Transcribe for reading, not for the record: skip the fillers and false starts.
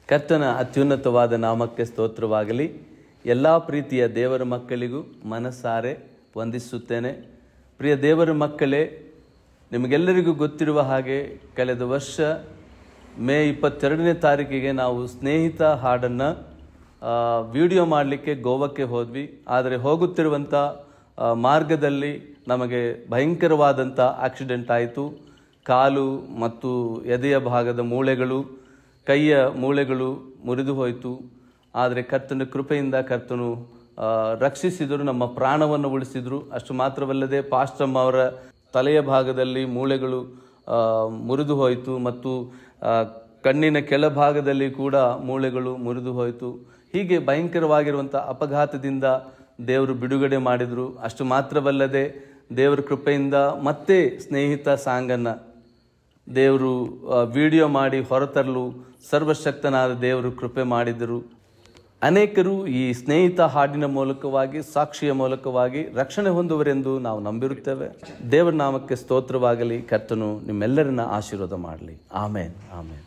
ಕರ್ತನ ಅತ್ಯುನ್ನತವಾದ ನಾಮಕ್ಕೆ ಸ್ತೋತ್ರವಾಗಲಿ. ಎಲ್ಲ ಪ್ರೀತಿಯ ದೇವರ ಮಕ್ಕಳಿಗೂ ಮನಸಾರೆ ವಂದಿಸುತ್ತೇನೆ. ಪ್ರಿಯ ದೇವರ ಮಕ್ಕಳೇ, ನಿಮಗೆಲ್ಲರಿಗೂ ಗೊತ್ತಿರುವ ಹಾಗೆ ಕಳೆದ ವರ್ಷ ಮೇ 22ನೇ ತಾರೀಕಿಗೆ ನಾವು ಸ್ನೇಹಿತ ಹಾಡನ್ನು ವಿಡಿಯೋ ಮಾಡಲಿಕ್ಕೆ ಗೋವಾಕ್ಕೆ ಹೋದ್ವಿ. ಆದರೆ ಹೋಗುತ್ತಿರುವಂಥ ಮಾರ್ಗದಲ್ಲಿ ನಮಗೆ ಭಯಂಕರವಾದಂಥ ಆಕ್ಸಿಡೆಂಟ್ ಆಯಿತು. ಕಾಲು ಮತ್ತು ಎದೆಯ ಭಾಗದ ಮೂಳೆಗಳು, ಕೈಯ ಮೂಳೆಗಳು ಮುರಿದು ಹೋಯಿತು. ಆದರೆ ಕರ್ತನ ಕೃಪೆಯಿಂದ ಕರ್ತನು ರಕ್ಷಿಸಿದರು, ನಮ್ಮ ಪ್ರಾಣವನ್ನು ಉಳಿಸಿದರು. ಅಷ್ಟು ಮಾತ್ರವಲ್ಲದೆ ಪಾಸ್ಟಮ್ ಅವರ ತಲೆಯ ಭಾಗದಲ್ಲಿ ಮೂಳೆಗಳು ಮುರಿದು ಹೋಯಿತು ಮತ್ತು ಕಣ್ಣಿನ ಕೆಳಭಾಗದಲ್ಲಿ ಕೂಡ ಮೂಳೆಗಳು ಮುರಿದು ಹೋಯಿತು. ಹೀಗೆ ಭಯಂಕರವಾಗಿರುವಂಥ ಅಪಘಾತದಿಂದ ದೇವರು ಬಿಡುಗಡೆ ಮಾಡಿದರು. ಅಷ್ಟು ಮಾತ್ರವಲ್ಲದೆ ದೇವರ ಕೃಪೆಯಿಂದ ಮತ್ತೆ ಸ್ನೇಹಿತ ಸಾಂಗನ್ನು ದೇವರು ವಿಡಿಯೋ ಮಾಡಿ ಹೊರತರಲು ಸರ್ವಶಕ್ತನಾದ ದೇವರು ಕೃಪೆ ಮಾಡಿದರು. ಅನೇಕರು ಈ ಸ್ನೇಹಿತ ಹಾಡಿನ ಮೂಲಕವಾಗಿ, ಸಾಕ್ಷಿಯ ಮೂಲಕವಾಗಿ ರಕ್ಷಣೆ ಹೊಂದುವರೆಂದು ನಾವು ನಂಬಿರುತ್ತೇವೆ. ದೇವರ ನಾಮಕ್ಕೆ ಸ್ತೋತ್ರವಾಗಲಿ. ಕರ್ತನು ನಿಮ್ಮೆಲ್ಲರನ್ನ ಆಶೀರ್ವಾದ ಮಾಡಲಿ. ಆಮೇನ್, ಆಮೇನ್.